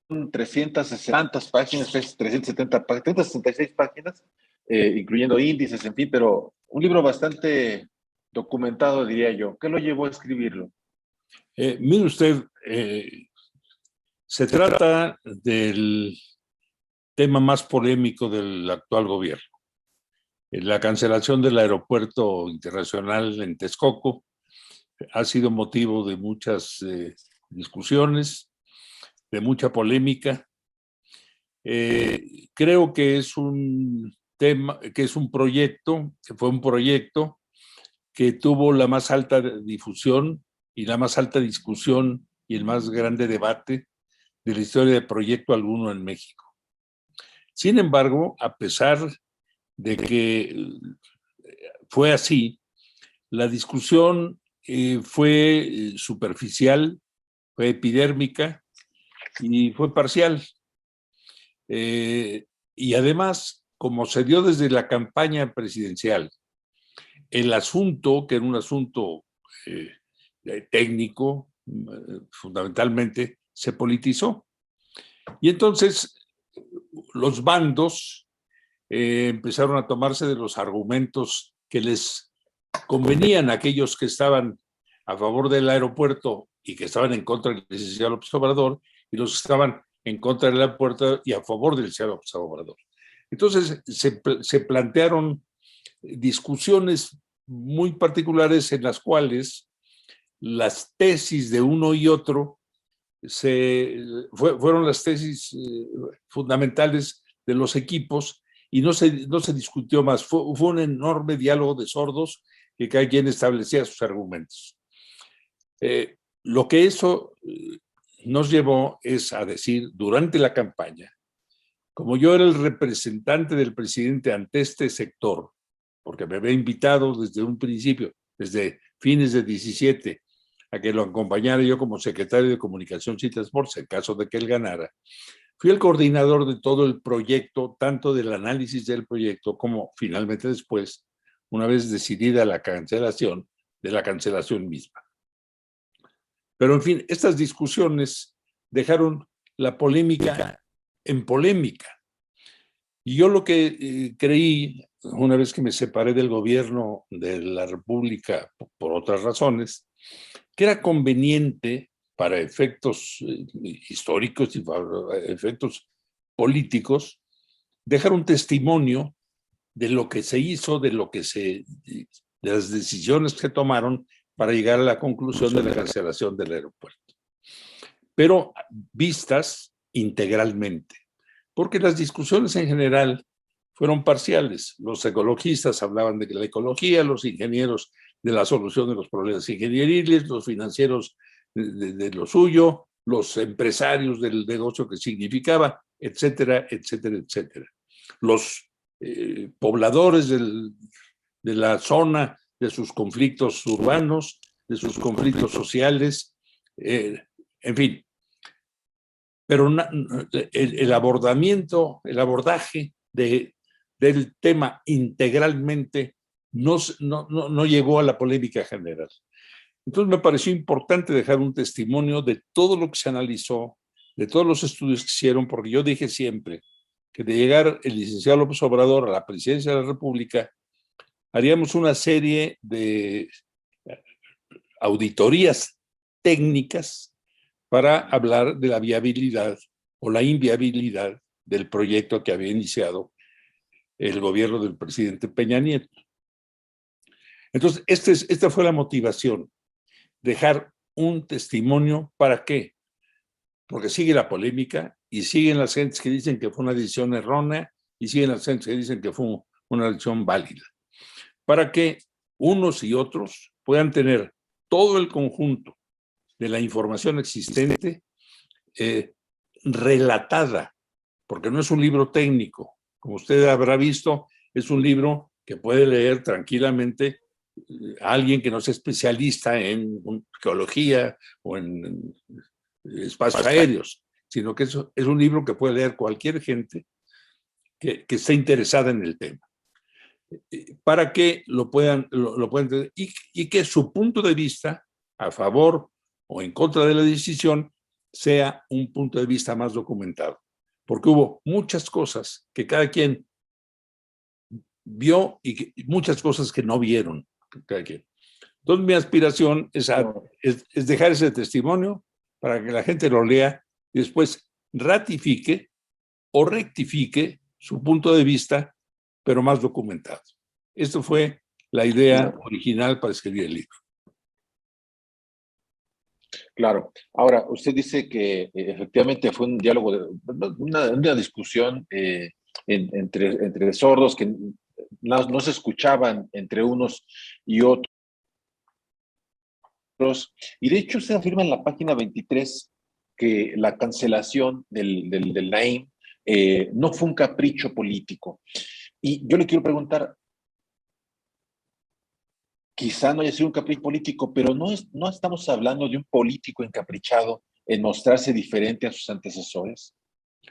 360 páginas, 370, 366 páginas, incluyendo índices, en fin, pero un libro bastante documentado, diría yo. ¿Qué lo llevó a escribirlo? Mire usted, se trata del tema más polémico del actual gobierno. La cancelación del aeropuerto internacional en Texcoco ha sido motivo de muchas discusiones, de mucha polémica. Creo que es un tema, que es un proyecto, que fue un proyecto que tuvo la más alta difusión y la más alta discusión y el más grande debate de la historia de proyecto alguno en México. Sin embargo, a pesar de que fue así, la discusión fue superficial, fue epidérmica y fue parcial. Y además, como se dio desde la campaña presidencial, el asunto, que era un asunto técnico, fundamentalmente, se politizó. Y entonces los bandos empezaron a tomarse de los argumentos que les convenían a aquellos que estaban a favor del aeropuerto y que estaban en contra del licenciado López Obrador, y los que estaban en contra del aeropuerto y a favor del licenciado López Obrador. Entonces se plantearon discusiones muy particulares en las cuales las tesis de uno y otro fueron las tesis fundamentales de los equipos y no se discutió más. Fue un enorme diálogo de sordos que cada quien establecía sus argumentos. Lo que eso nos llevó es a decir durante la campaña, como yo era el representante del presidente ante este sector, porque me había invitado desde un principio, desde fines de 17, a que lo acompañara yo como secretario de Comunicaciones y Transportes, en caso de que él ganara. Fui el coordinador de todo el proyecto, tanto del análisis del proyecto como finalmente después, una vez decidida la cancelación, de la cancelación misma. Pero en fin, estas discusiones dejaron la polémica en polémica. Y yo lo que creí, una vez que me separé del gobierno de la República por otras razones, que era conveniente para efectos históricos y para efectos políticos dejar un testimonio de lo que se hizo, de las decisiones que se tomaron para llegar a la conclusión de la cancelación del aeropuerto. Pero vistas integralmente, porque las discusiones en general fueron parciales. Los ecologistas hablaban de la ecología, los ingenieros de la solución de los problemas ingenieriles, los financieros de lo suyo, los empresarios del negocio que significaba, etcétera, etcétera, etcétera. Los pobladores de la zona, de sus conflictos urbanos, de sus conflictos sociales, en fin. Pero el abordaje del tema integralmente no llegó a la polémica general. Entonces me pareció importante dejar un testimonio de todo lo que se analizó, de todos los estudios que hicieron, porque yo dije siempre que de llegar el licenciado López Obrador a la presidencia de la República, haríamos una serie de auditorías técnicas para hablar de la viabilidad o la inviabilidad del proyecto que había iniciado el gobierno del presidente Peña Nieto. Entonces, esta fue la motivación, dejar un testimonio. ¿Para qué? Porque sigue la polémica y siguen las gentes que dicen que fue una decisión errónea y siguen las gentes que dicen que fue una decisión válida. Para que unos y otros puedan tener todo el conjunto de la información existente relatada, porque no es un libro técnico. Como usted habrá visto, es un libro que puede leer tranquilamente alguien que no sea especialista en geología o en espacios aéreos, sino que es un libro que puede leer cualquier gente que esté interesada en el tema, para que lo puedan entender y que su punto de vista a favor o en contra de la decisión sea un punto de vista más documentado, porque hubo muchas cosas que cada quien vio y muchas cosas que no vieron cada quien. Entonces mi aspiración es dejar ese testimonio para que la gente lo lea y después ratifique o rectifique su punto de vista, pero más documentado. Esto fue la idea original para escribir el libro. Claro. Ahora, usted dice que efectivamente fue un diálogo, una discusión entre sordos que no se escuchaban entre unos y otros. Y de hecho se afirma en la página 23 que la cancelación del Naim no fue un capricho político. Y yo le quiero preguntar, quizá no haya sido un capricho político, pero no estamos hablando de un político encaprichado en mostrarse diferente a sus antecesores.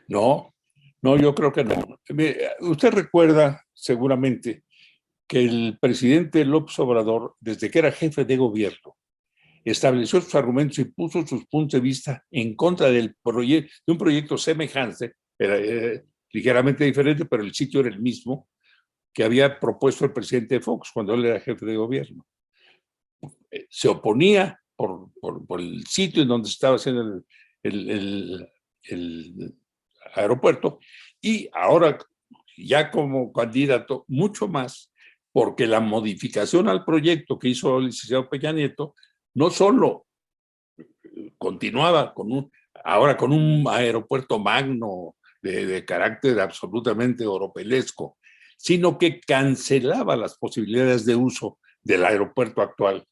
No, no, yo creo que no. Usted recuerda seguramente que el presidente López Obrador, desde que era jefe de gobierno, estableció sus argumentos y puso sus puntos de vista en contra de un proyecto semejante, era ligeramente diferente, pero el sitio era el mismo, que había propuesto el presidente Fox cuando él era jefe de gobierno. Se oponía por el sitio en donde estaba haciendo el aeropuerto, y ahora ya como candidato mucho más, porque la modificación al proyecto que hizo el licenciado Peña Nieto no solo continuaba ahora con un aeropuerto magno de carácter absolutamente oropelesco, sino que cancelaba las posibilidades de uso del aeropuerto actual,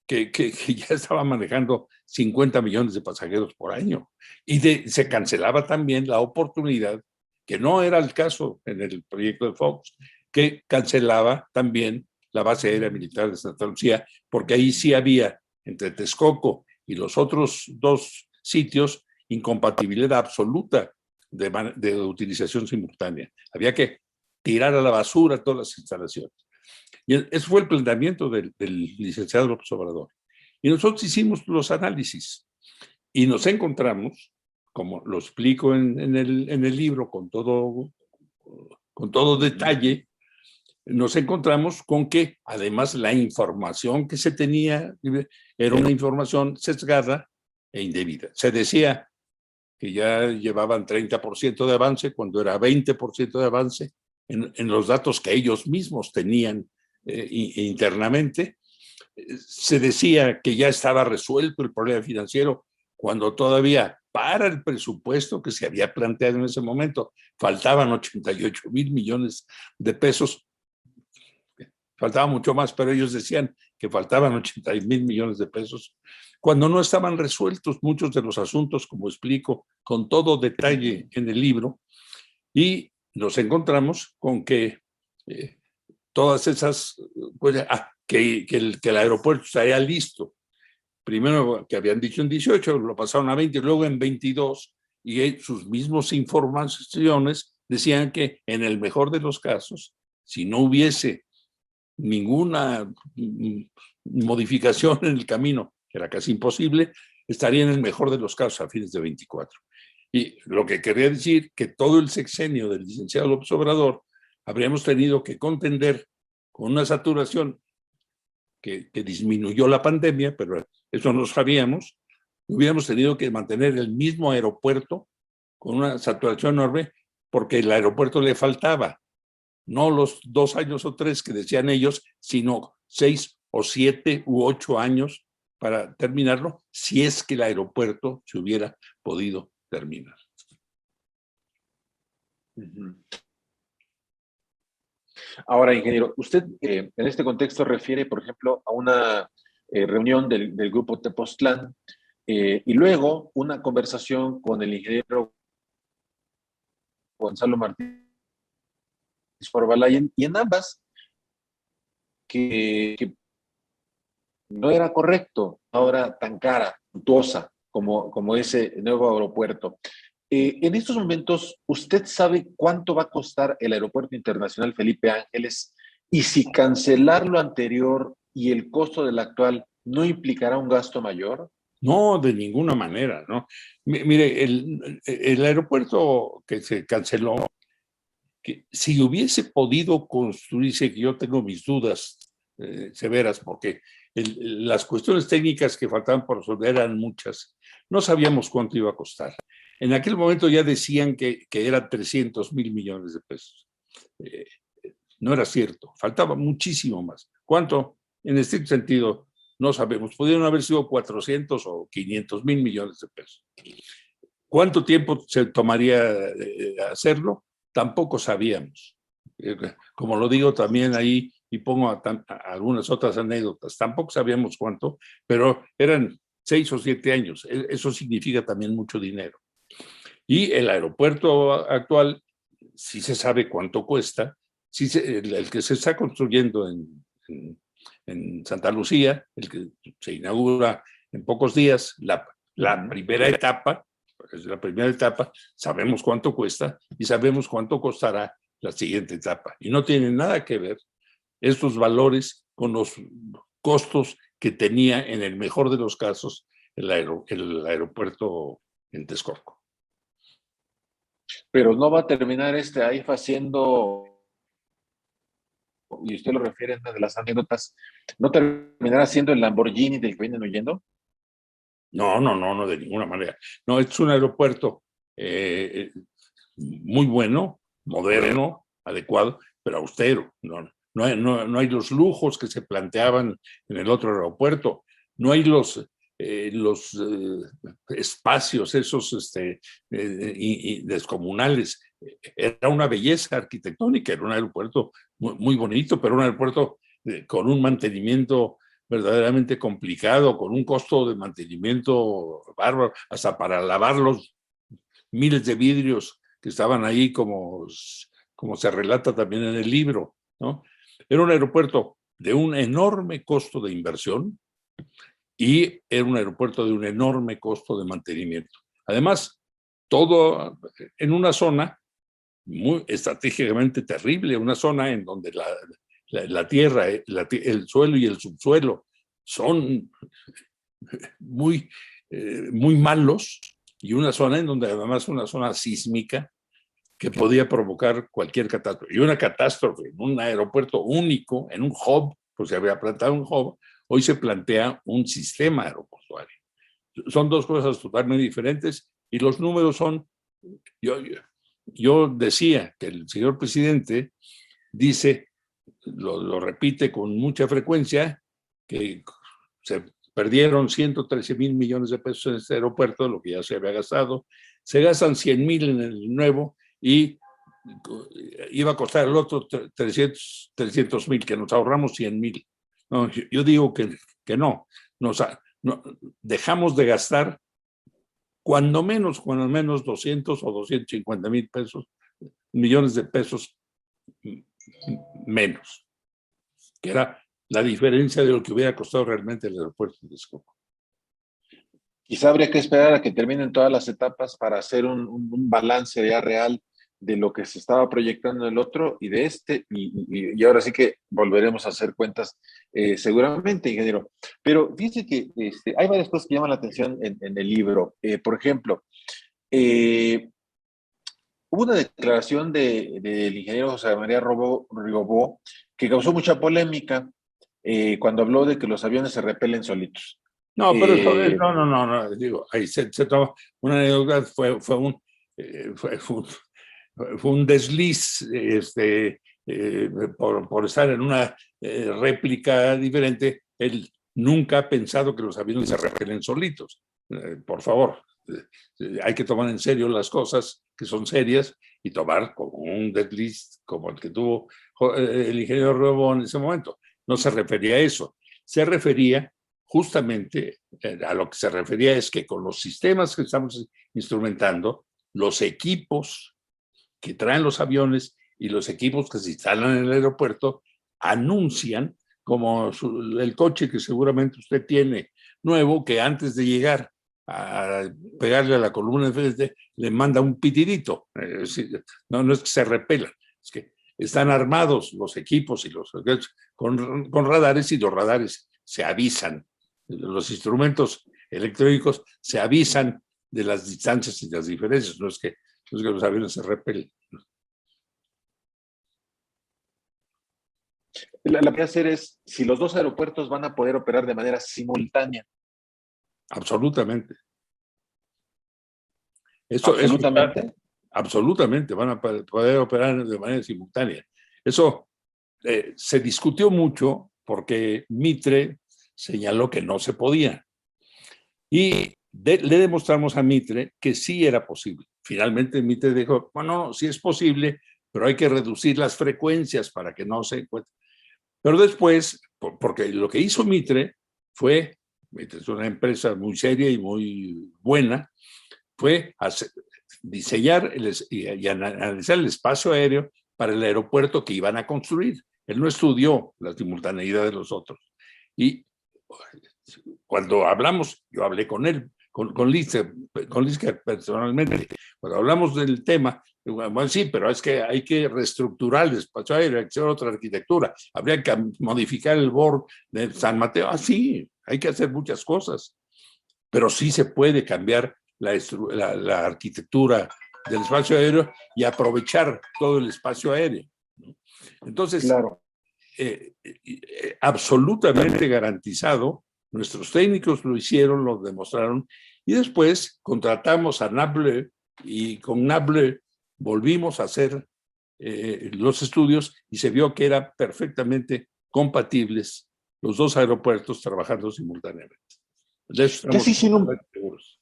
que ya estaba manejando 50 millones de pasajeros por año. Y se cancelaba también la oportunidad, que no era el caso en el proyecto de Fox, que cancelaba también la base aérea militar de Santa Lucía, porque ahí sí había, entre Texcoco y los otros dos sitios, incompatibilidad absoluta de utilización simultánea. Había que tirar a la basura todas las instalaciones. Y ese fue el planteamiento del licenciado López Obrador. Y nosotros hicimos los análisis y nos encontramos, como lo explico en el libro con todo detalle, nos encontramos con que además la información que se tenía era una información sesgada e indebida. Se decía que ya llevaban 30% de avance cuando era 20% de avance en los datos que ellos mismos tenían internamente. Se decía que ya estaba resuelto el problema financiero cuando todavía para el presupuesto que se había planteado en ese momento faltaban 88,000 millones de pesos. Faltaba mucho más, pero ellos decían que faltaban 80,000 millones de pesos, cuando no estaban resueltos muchos de los asuntos, como explico con todo detalle en el libro, y nos encontramos con que todas esas, pues, que el aeropuerto estaría listo. Primero que habían dicho en 18, lo pasaron a 20, luego en 22, y sus mismos informaciones decían que en el mejor de los casos, si no hubiese ninguna modificación en el camino, que era casi imposible, estaría en el mejor de los casos a fines de 24. Y lo que quería decir que todo el sexenio del licenciado López Obrador habríamos tenido que contender con una saturación que disminuyó la pandemia, pero eso no lo sabíamos. Hubiéramos tenido que mantener el mismo aeropuerto con una saturación enorme porque el aeropuerto le faltaba, no los 2 años o 3 que decían ellos, sino 6 o 7 u 8 años para terminarlo, si es que el aeropuerto se hubiera podido terminar. Ahora, ingeniero, usted en este contexto refiere, por ejemplo, a una reunión del grupo Tepoztlán y luego una conversación con el ingeniero Gonzalo Martínez Forbalay, y en ambas que no era correcto, ahora tan cara, suntuosa como ese nuevo aeropuerto. En estos momentos, ¿usted sabe cuánto va a costar el Aeropuerto Internacional Felipe Ángeles? Y si cancelar lo anterior y el costo del actual no implicará un gasto mayor. No, de ninguna manera, ¿no? Mire, el aeropuerto que se canceló, que si hubiese podido construirse, que yo tengo mis dudas severas, porque las cuestiones técnicas que faltaban por resolver eran muchas, no sabíamos cuánto iba a costar. En aquel momento ya decían que eran 300,000 millones de pesos. No era cierto, faltaba muchísimo más. ¿Cuánto? En este sentido, no sabemos. Pudieron haber sido 400 o 500,000 millones de pesos. ¿Cuánto tiempo se tomaría hacerlo? Tampoco sabíamos. Como lo digo también ahí y pongo algunas otras anécdotas, tampoco sabíamos cuánto, pero eran 6 o 7 años. Eso significa también mucho dinero. Y el aeropuerto actual sí se sabe cuánto cuesta. Sí el que se está construyendo en Santa Lucía, el que se inaugura en pocos días, la primera etapa, es la primera etapa, sabemos cuánto cuesta y sabemos cuánto costará la siguiente etapa. Y no tiene nada que ver estos valores con los costos que tenía en el mejor de los casos el aeropuerto en Texcoco. Pero no va a terminar este AIFA siendo, y usted lo refiere en una de las anécdotas, ¿no terminará siendo el Lamborghini del que vienen oyendo? No, de ninguna manera. No, es un aeropuerto muy bueno, moderno, adecuado, pero austero. No hay los lujos que se planteaban en el otro aeropuerto. No hay los espacios esos descomunales. Era una belleza arquitectónica, era un aeropuerto muy bonito, pero un aeropuerto con un mantenimiento verdaderamente complicado, con un costo de mantenimiento bárbaro, hasta para lavar los miles de vidrios que estaban ahí, como se relata también en el libro, ¿no? Era un aeropuerto de un enorme costo de inversión y era un aeropuerto de un enorme costo de mantenimiento. Además, todo en una zona muy estratégicamente terrible, una zona en donde la tierra, el suelo y el subsuelo son muy malos, y una zona en donde además una zona sísmica que podía provocar cualquier catástrofe. Y una catástrofe en un aeropuerto único, en un hub, pues se había plantado un hub, hoy se plantea un sistema aeroportuario. Son dos cosas totalmente diferentes y los números son... Yo decía que el señor presidente dice, lo repite con mucha frecuencia, que se perdieron 113,000 millones de pesos en este aeropuerto, lo que ya se había gastado. Se gastan 100,000 en el nuevo y iba a costar el otro 300,000, que nos ahorramos 100,000. No, yo digo que no. Dejamos de gastar cuando menos 200 o 250,000 pesos, millones de pesos menos, que era la diferencia de lo que hubiera costado realmente el aeropuerto de Texcoco. Quizá habría que esperar a que terminen todas las etapas para hacer un balance ya real de lo que se estaba proyectando en el otro y de este, y ahora sí que volveremos a hacer cuentas seguramente, ingeniero. Pero fíjese que hay varias cosas que llaman la atención en el libro. Por ejemplo, hubo una declaración del ingeniero José María Rigobó que causó mucha polémica cuando habló de que los aviones se repelen solitos. No, pero no, digo, ahí se toma una anécdota, fue un desliz por estar en una réplica diferente. Él nunca ha pensado que los aviones se repelen solitos. Por favor, hay que tomar en serio las cosas que son serias y tomar como un desliz como el que tuvo el ingeniero Robo en ese momento. No se refería a eso, se refería justamente a lo que se refería es que con los sistemas que estamos instrumentando, los equipos que traen los aviones y los equipos que se instalan en el aeropuerto anuncian, como el coche que seguramente usted tiene nuevo, que antes de llegar a pegarle a la columna de frente le manda un pitidito. No es que se repelan, es que están armados los equipos y con radares, y los radares se avisan. Los instrumentos electrónicos se avisan de las distancias y las diferencias, no es que los aviones se repelen. La que hacer es si los dos aeropuertos van a poder operar de manera simultánea. Absolutamente. Absolutamente. Absolutamente, van a poder operar de manera simultánea. Eso se discutió mucho porque Mitre señaló que no se podía. Y le demostramos a Mitre que sí era posible. Finalmente Mitre dijo, bueno, no, sí es posible, pero hay que reducir las frecuencias para que no se encuentre. Pero después, porque lo que hizo Mitre fue, Mitre es una empresa muy seria y muy buena, fue diseñar y analizar el espacio aéreo para el aeropuerto que iban a construir. Él no estudió la simultaneidad de los otros. Y cuando hablamos, yo hablé con él, con Liske personalmente, cuando hablamos del tema, bueno, sí, pero es que hay que reestructurar el espacio aéreo, hay que hacer otra arquitectura, habría que modificar el BOR de San Mateo. Ah, sí, hay que hacer muchas cosas, pero sí se puede cambiar la arquitectura del espacio aéreo y aprovechar todo el espacio aéreo. Entonces, claro. Absolutamente garantizado, nuestros técnicos lo hicieron, lo demostraron, y después contratamos a Nable y con Nable volvimos a hacer los estudios y se vio que eran perfectamente compatibles los dos aeropuertos trabajando simultáneamente. De eso Ya se estamos hicieron, seguros.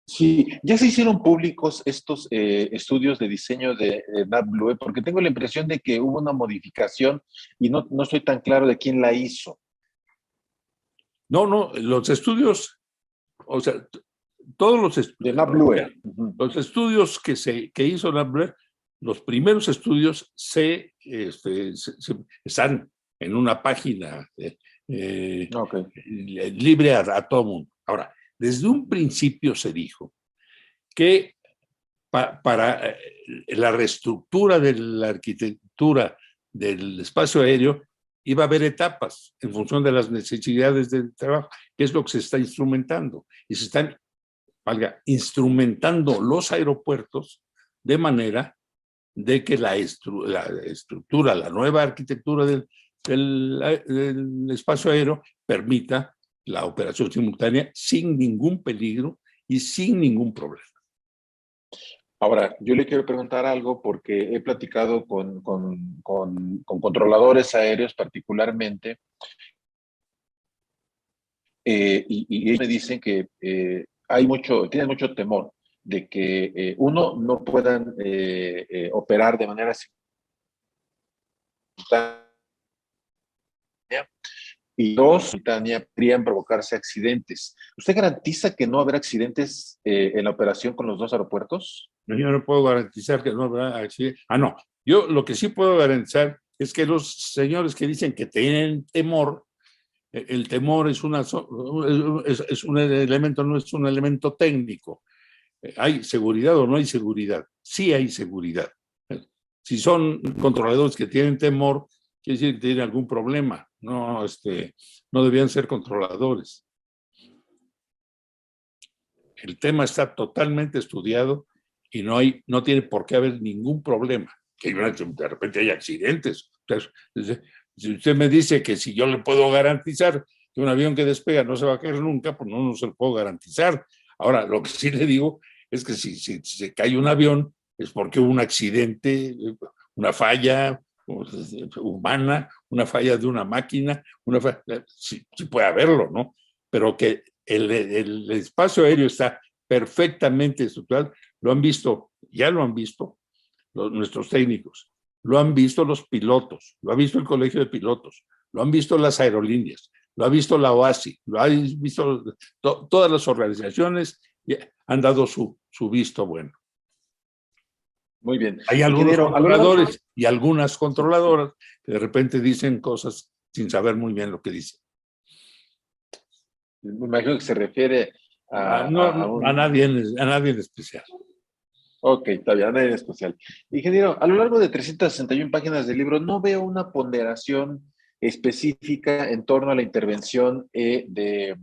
sí, ya se hicieron públicos estos estudios de diseño de NavBlue, porque tengo la impresión de que hubo una modificación y no estoy tan claro de quién la hizo. No, los estudios, o sea, todos De NavBlue. los estudios que hizo NavBlue, los primeros estudios están en una página Okay. libre a todo mundo. Ahora, desde un principio se dijo que para la reestructura de la arquitectura del espacio aéreo iba a haber etapas en función de las necesidades del trabajo, que es lo que se está instrumentando. Y se están instrumentando los aeropuertos de manera de que la estructura, la nueva arquitectura del espacio aéreo permita la operación simultánea sin ningún peligro y sin ningún problema. Ahora, yo le quiero preguntar algo porque he platicado con controladores aéreos particularmente y ellos me dicen que tienen mucho temor de que uno, no puedan operar de manera simultánea y dos, simultánea podrían provocarse accidentes. ¿Usted garantiza que no habrá accidentes en la operación con los dos aeropuertos? No, yo no puedo garantizar que no habrá accidentes. No. Yo lo que sí puedo garantizar es que los señores que dicen que tienen temor, el temor es un elemento, no es un elemento técnico. ¿Hay seguridad o no hay seguridad? Sí hay seguridad. Si son controladores que tienen temor, quiere decir que tienen algún problema. No, no debían ser controladores. El tema está totalmente estudiado y no tiene por qué haber ningún problema. Que de repente hay accidentes. Entonces, si usted me dice que si yo le puedo garantizar que un avión que despega no se va a caer nunca, pues no se lo puedo garantizar. Ahora, lo que sí le digo es que si se cae un avión es porque hubo un accidente, una falla humana, una falla de una máquina, sí puede haberlo, ¿no? Pero que el espacio aéreo está perfectamente estructurado, lo han visto, ya lo han visto nuestros técnicos, lo han visto los pilotos, lo ha visto el Colegio de Pilotos, lo han visto las aerolíneas, lo ha visto la OASI, lo han visto todas las organizaciones, han dado su visto bueno. Muy bien. Hay algunos controladores y algunas controladoras que de repente dicen cosas sin saber muy bien lo que dicen. Me imagino que se refiere a nadie en especial. Ok, está bien, a nadie en especial. Ingeniero, a lo largo de 361 páginas del libro, no veo una ponderación específica en torno a la intervención de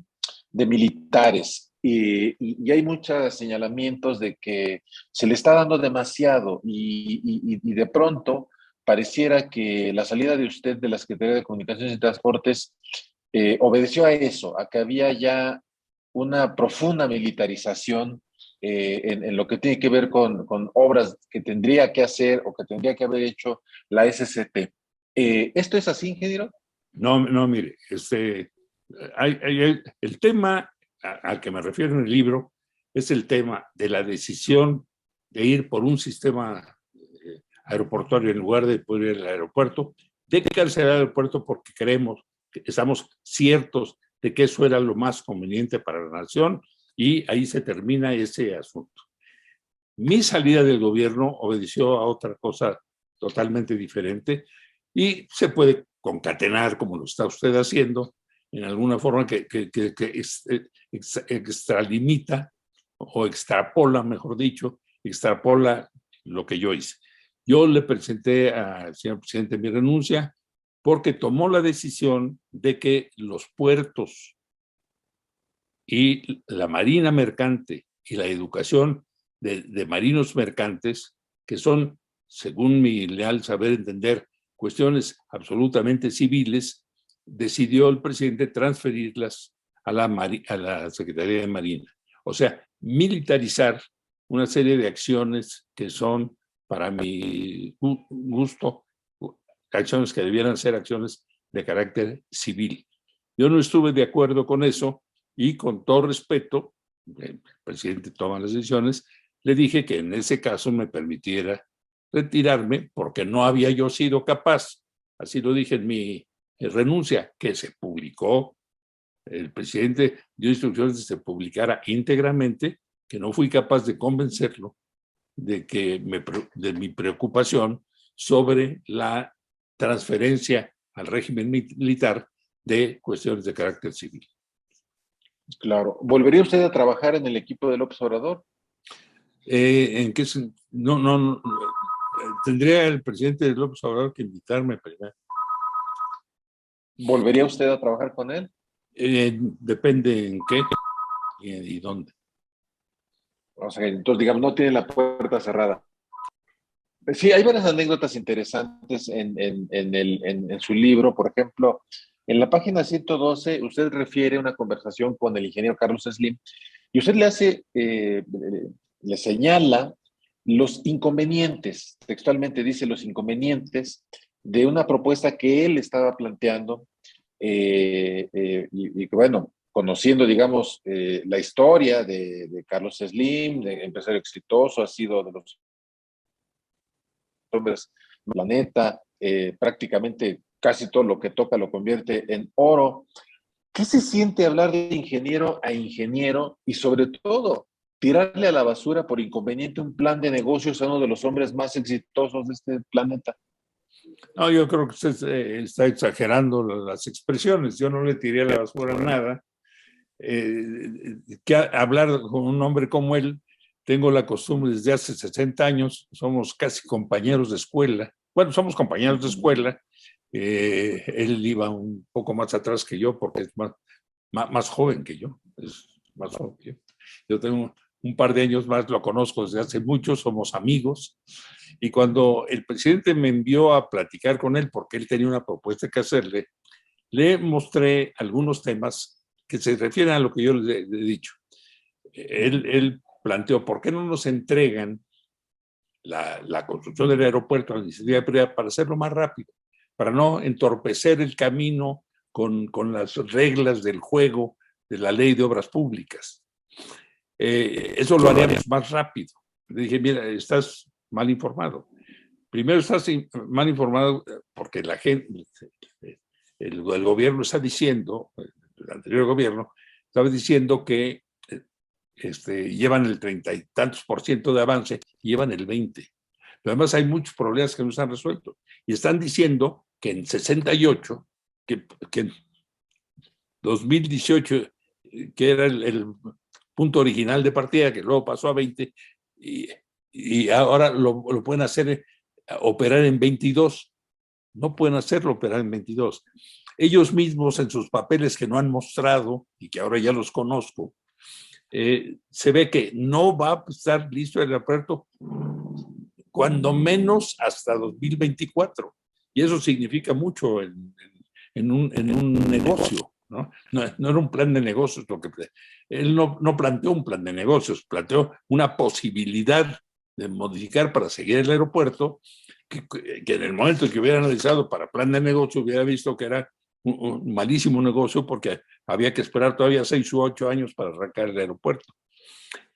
de militares y hay muchos señalamientos de que se le está dando demasiado y de pronto pareciera que la salida de usted de la Secretaría de Comunicaciones y Transportes obedeció a eso, a que había ya una profunda militarización en lo que tiene que ver con obras que tendría que hacer o que tendría que haber hecho la SCT. ¿Esto es así, ingeniero? No, no, mire, el tema al que me refiero en el libro es el tema de la decisión de ir por un sistema aeroportuario en lugar de poder ir al aeropuerto, de quedarse al aeropuerto porque creemos, que estamos ciertos de que eso era lo más conveniente para la nación y ahí se termina ese asunto. Mi salida del gobierno obedeció a otra cosa totalmente diferente y se puede concatenar, como lo está usted haciendo, en alguna forma que extralimita o extrapola, mejor dicho, extrapola lo que yo hice. Yo le presenté al señor presidente mi renuncia porque tomó la decisión de que los puertos y la marina mercante y la educación de marinos mercantes, que son, según mi leal saber entender, cuestiones absolutamente civiles, decidió el presidente transferirlas a la Secretaría de Marina. O sea, militarizar una serie de acciones que son, para mi gusto, acciones que debieran ser acciones de carácter civil. Yo no estuve de acuerdo con eso y con todo respeto, el presidente toma las decisiones, le dije que en ese caso me permitiera retirarme porque no había yo sido capaz, así lo dije en mi renuncia, que se publicó, el presidente dio instrucciones de que se publicara íntegramente, que no fui capaz de convencerlo de mi preocupación sobre la transferencia al régimen militar de cuestiones de carácter civil. Claro. ¿Volvería usted a trabajar en el equipo de López Obrador? ¿En qué no, tendría el presidente López Obrador que invitarme primero. ¿Volvería usted a trabajar con él? Depende en qué y dónde. O sea, entonces, digamos, no tiene la puerta cerrada. Sí, hay varias anécdotas interesantes en su libro. Por ejemplo, en la página 112, usted refiere una conversación con el ingeniero Carlos Slim y usted le señala los inconvenientes, textualmente dice los inconvenientes de una propuesta que él estaba planteando y que, bueno, conociendo, digamos, la historia de Carlos Slim, de empresario exitoso, ha sido de los hombres del planeta, prácticamente casi todo lo que toca lo convierte en oro. ¿Qué se siente hablar de ingeniero a ingeniero y sobre todo tirarle a la basura por inconveniente un plan de negocios a uno de los hombres más exitosos de este planeta? No, yo creo que usted está exagerando las expresiones. Yo no le tiré a la basura nada. Que hablar con un hombre como él, tengo la costumbre desde hace 60 años, somos casi compañeros de escuela. Bueno, somos compañeros de escuela. Él iba un poco más atrás que yo porque es más joven que yo. Es más joven que yo. Yo tengo un par de años más, lo conozco desde hace mucho, somos amigos. Y cuando el presidente me envió a platicar con él, porque él tenía una propuesta que hacerle, le mostré algunos temas que se refieren a lo que yo le he dicho. Él planteó, ¿por qué no nos entregan la construcción del aeropuerto a la iniciativa privada para hacerlo más rápido? Para no entorpecer el camino con las reglas del juego de la ley de obras públicas. Eso lo haríamos más rápido. Le dije, mira, estás mal informado. Primero estás mal informado porque la gente, el gobierno está diciendo, el anterior gobierno estaba diciendo que llevan el 30 y tantos % de avance y llevan el 20. Pero además hay muchos problemas que no se han resuelto. Y están diciendo que en 68, que en 2018, que era el punto original de partida, que luego pasó a 20, y ahora lo pueden hacer operar en 22. No pueden hacerlo operar en 22. ellos mismos en sus papeles que no han mostrado y que ahora ya los conozco, se ve que no va a estar listo el aeropuerto cuando menos hasta 2024. Y eso significa mucho en un negocio, ¿no? No era un plan de negocios lo que él no planteó un plan de negocios, planteó una posibilidad de modificar para seguir el aeropuerto, que en el momento en que hubiera analizado para plan de negocio hubiera visto que era un malísimo negocio porque había que esperar todavía 6 u 8 años para arrancar el aeropuerto.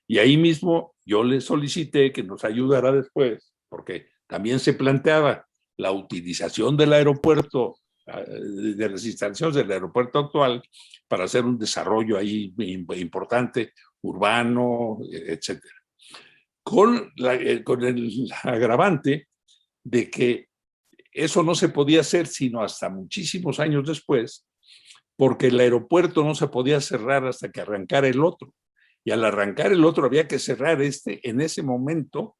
Y ahí mismo yo le solicité que nos ayudara después, porque también se planteaba la utilización del aeropuerto, de las instalaciones del aeropuerto actual, para hacer un desarrollo ahí importante, urbano, etcétera. Con el agravante de que eso no se podía hacer sino hasta muchísimos años después, porque el aeropuerto no se podía cerrar hasta que arrancara el otro. Y al arrancar el otro había que cerrar en ese momento,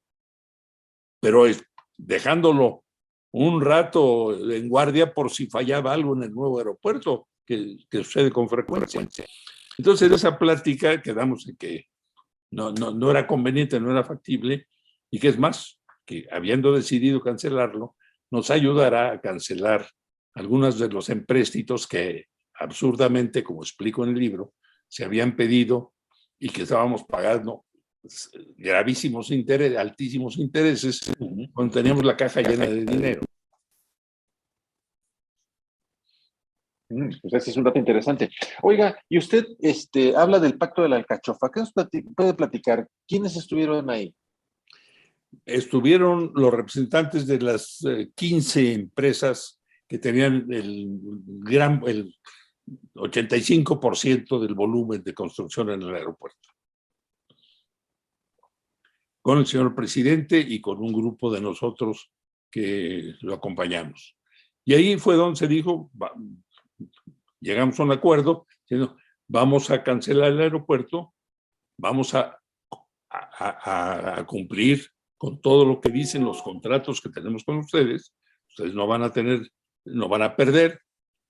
pero dejándolo un rato en guardia por si fallaba algo en el nuevo aeropuerto, que sucede con frecuencia. Entonces, en esa plática quedamos en que no era conveniente, no era factible, y que es más, que habiendo decidido cancelarlo, nos ayudará a cancelar algunos de los empréstitos que absurdamente, como explico en el libro, se habían pedido y que estábamos pagando gravísimos intereses, altísimos intereses, cuando teníamos la caja llena de dinero. Pues ese es un dato interesante. Oiga, y usted habla del Pacto de la Alcachofa. ¿Qué nos puede platicar? ¿Quiénes estuvieron ahí? Estuvieron los representantes de las 15 empresas que tenían el 85% del volumen de construcción en el aeropuerto, con el señor presidente y con un grupo de nosotros que lo acompañamos. Y ahí fue donde se dijo, llegamos a un acuerdo, diciendo, vamos a cancelar el aeropuerto, vamos a cumplir con todo lo que dicen los contratos que tenemos con ustedes no van a perder,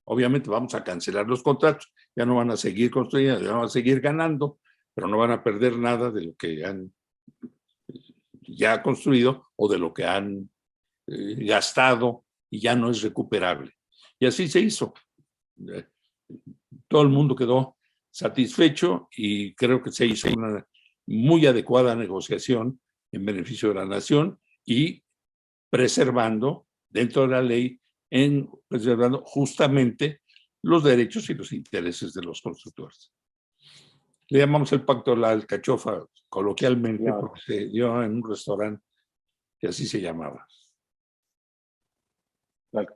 obviamente vamos a cancelar los contratos, ya no van a seguir construyendo, ya no van a seguir ganando, pero no van a perder nada de lo que han ya construido o de lo que han gastado y ya no es recuperable. Y así se hizo. Todo el mundo quedó satisfecho y creo que se hizo una muy adecuada negociación en beneficio de la nación y preservando dentro de la ley, preservando justamente los derechos y los intereses de los constructores. Le llamamos el Pacto de la Alcachofa coloquialmente, claro, porque se dio en un restaurante que así se llamaba. La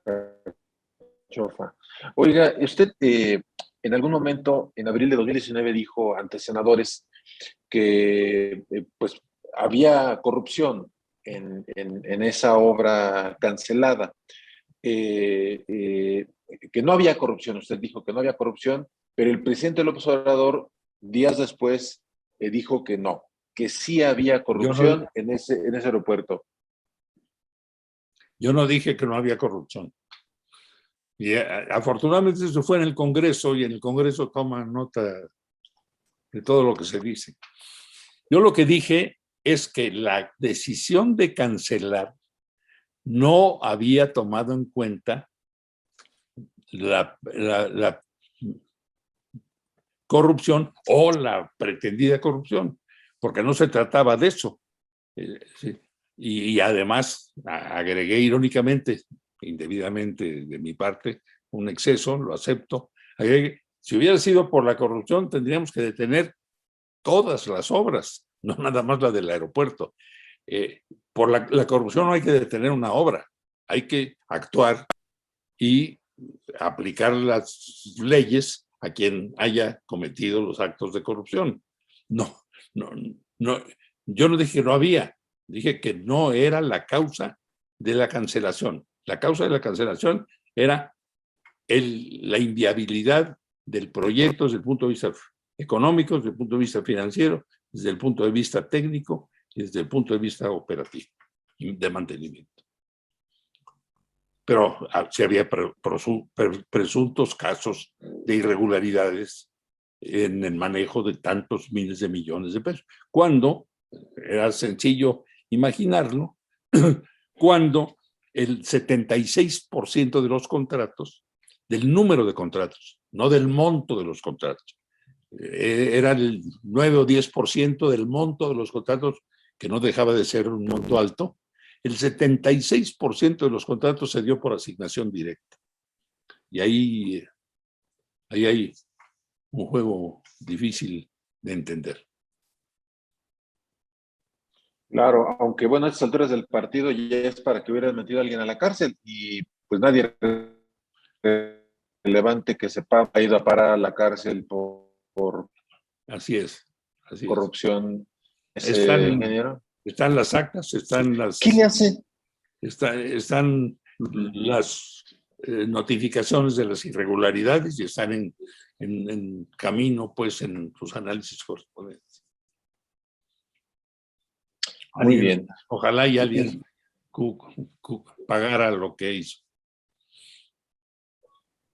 Alcachofa. Oiga, usted en algún momento, en abril de 2019, dijo ante senadores que pues había corrupción en esa obra cancelada, que no había corrupción, usted dijo que no había corrupción, pero el presidente López Obrador días después dijo que no, que sí había corrupción en ese aeropuerto. Yo no dije que no había corrupción. Y afortunadamente eso fue en el Congreso y en el Congreso toman nota de todo lo que se dice. Yo lo que dije es que la decisión de cancelar no había tomado en cuenta la corrupción o la pretendida corrupción, porque no se trataba de eso. Sí. Y además agregué irónicamente, indebidamente de mi parte, un exceso, lo acepto. Agregué, si hubiera sido por la corrupción, tendríamos que detener todas las obras, no nada más la del aeropuerto. Por la corrupción no hay que detener una obra, hay que actuar y aplicar las leyes a quien haya cometido los actos de corrupción. No, yo no dije que no había, dije que no era la causa de la cancelación. La causa de la cancelación era la inviabilidad del proyecto desde el punto de vista económico, desde el punto de vista financiero, desde el punto de vista técnico y desde el punto de vista operativo y de mantenimiento. pero sí había presuntos casos de irregularidades en el manejo de tantos miles de millones de pesos. Cuando era sencillo imaginarlo, cuando el 76% de los contratos, del número de contratos, no del monto de los contratos, era el 9 o 10% del monto de los contratos, que no dejaba de ser un monto alto, el 76% de los contratos se dio por asignación directa. Y ahí hay un juego difícil de entender. Claro, aunque bueno, a estas alturas del partido ya es para que hubieran metido a alguien a la cárcel y pues nadie relevante que sepa ha ido a parar a la cárcel por Así es. corrupción. Están las actas, ¿Qué le hace? están las notificaciones de las irregularidades y están en camino, pues, en sus análisis correspondientes. Muy bien. Ojalá y alguien pagara lo que hizo.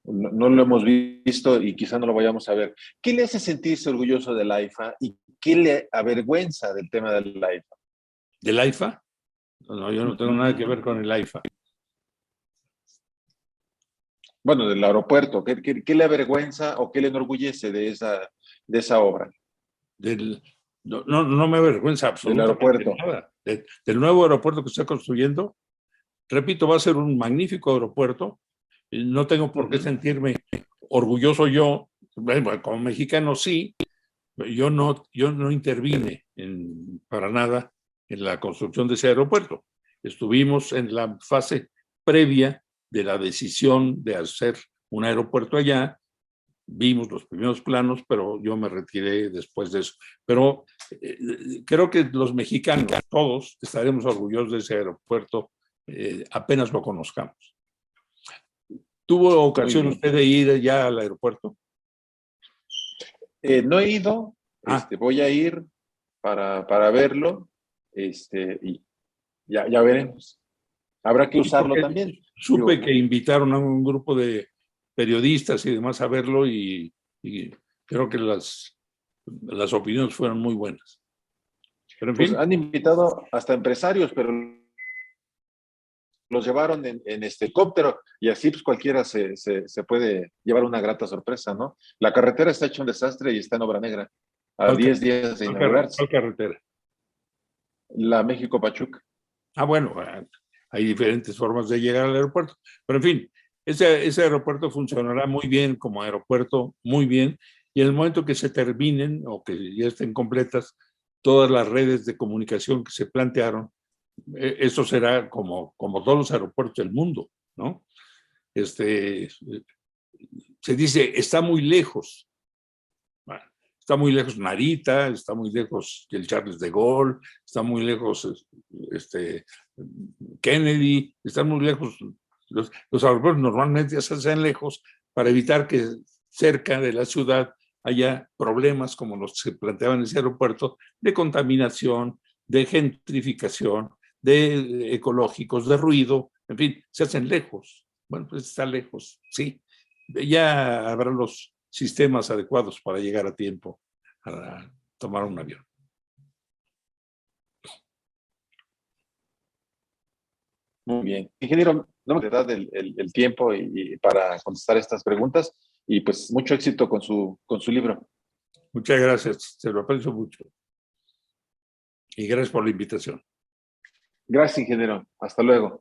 No lo hemos visto y quizá no lo vayamos a ver. ¿Qué le hace sentirse orgulloso del AIFA y qué le avergüenza del tema del AIFA? ¿Del AIFA? No, yo no tengo nada que ver con el AIFA. Bueno, del aeropuerto. ¿Qué le avergüenza o qué le enorgullece de esa obra? No me avergüenza absolutamente nada. Del nuevo aeropuerto que está construyendo, repito, va a ser un magnífico aeropuerto. No tengo por qué sentirme orgulloso yo, bueno, como mexicano sí, yo no intervine para nada en la construcción de ese aeropuerto. Estuvimos en la fase previa de la decisión de hacer un aeropuerto allá, vimos los primeros planos, pero yo me retiré después de eso. Pero creo que los mexicanos, todos, estaremos orgullosos de ese aeropuerto apenas lo conozcamos. ¿Tuvo ocasión usted de ir ya al aeropuerto? No he ido, voy a ir para verlo, y ya veremos. Habrá que usarlo también. Supe que invitaron a un grupo de periodistas y demás a verlo y creo que las opiniones fueron muy buenas. Pero en fin. Han invitado hasta empresarios, pero los llevaron en helicóptero y así pues cualquiera se puede llevar una grata sorpresa, ¿no? La carretera está hecha un desastre y está en obra negra. A 10 días de inaugurarse. ¿Cuál carretera? La México-Pachuca. Bueno, hay diferentes formas de llegar al aeropuerto. Pero en fin, ese aeropuerto funcionará muy bien como aeropuerto, muy bien. Y en el momento que se terminen o que ya estén completas todas las redes de comunicación que se plantearon, eso será como todos los aeropuertos del mundo, ¿no? Se dice, está muy lejos. Bueno, está muy lejos Narita, está muy lejos el Charles de Gaulle, está muy lejos Kennedy, están muy lejos. Los aeropuertos normalmente se hacen lejos para evitar que cerca de la ciudad haya problemas como los que se planteaban en ese aeropuerto de contaminación, de gentrificación, de ecológicos, de ruido, en fin, se hacen lejos. Bueno, pues está lejos, sí. Ya habrá los sistemas adecuados para llegar a tiempo a tomar un avión. Muy bien. Ingeniero, no me da el tiempo y para contestar estas preguntas y pues mucho éxito con su libro. Muchas gracias, se lo aprecio mucho. Y gracias por la invitación. Gracias, ingeniero. Hasta luego.